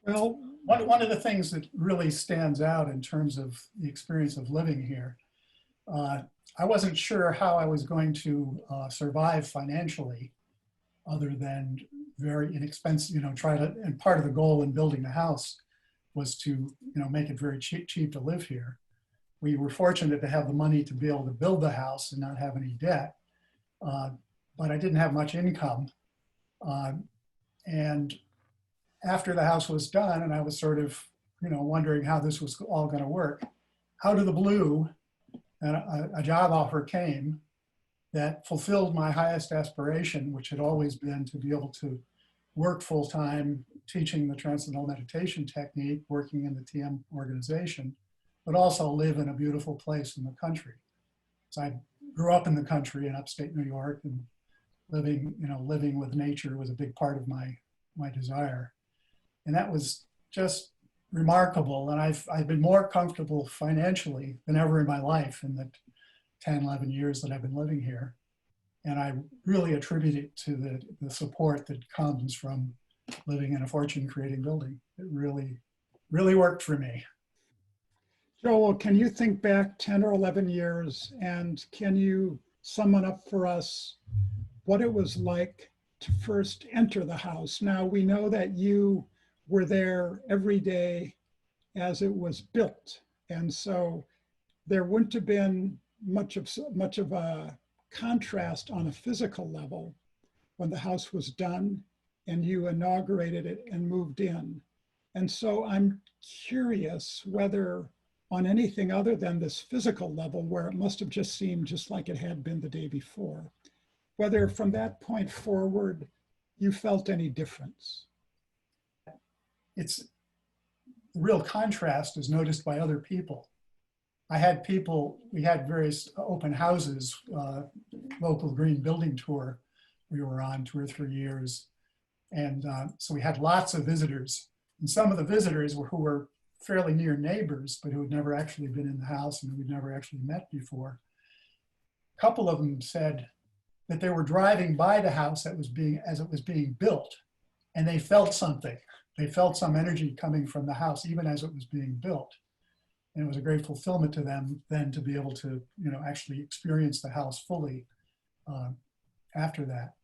Well, One of the things that really stands out in terms of the experience of living here, uh, I wasn't sure how I was going to survive financially other than very inexpensive, try to, and part of the goal in building the house was to, make it very cheap to live here. We were fortunate to have the money to be able to build the house and not have any debt, uh, but I didn't have much income. Uh, and after the house was done, and I was sort of, wondering how this was all going to work, out of the blue, and a job offer came that fulfilled my highest aspiration, which had always been to be able to work full-time teaching the Transcendental Meditation technique, working in the TM organization, but also live in a beautiful place in the country. So I grew up in the country in upstate New York, and living with nature was a big part of my desire. And that was just remarkable. And I've been more comfortable financially than ever in my life in the 10, 11 years that I've been living here. And I really attribute it to the support that comes from living in a fortune-creating building. It really, really worked for me. Joel, can you think back 10 or 11 years and can you sum it up for us what it was like to first enter the house? Now, we know that you were there every day as it was built. And so there wouldn't have been much of a contrast on a physical level when the house was done and you inaugurated it and moved in. And so I'm curious whether on anything other than this physical level, where it must have just seemed just like it had been the day before, whether from that point forward, you felt any difference. It's the real contrast is noticed by other people. We had various open houses, local green building tour we were on 2 or 3 years. And so we had lots of visitors. And some of the visitors who were fairly near neighbors, but who had never actually been in the house and who we'd never actually met before. A couple of them said that they were driving by the house as it was being built, and they felt something. They felt some energy coming from the house, even as it was being built. And it was a great fulfillment to them then to be able to, actually experience the house fully after that.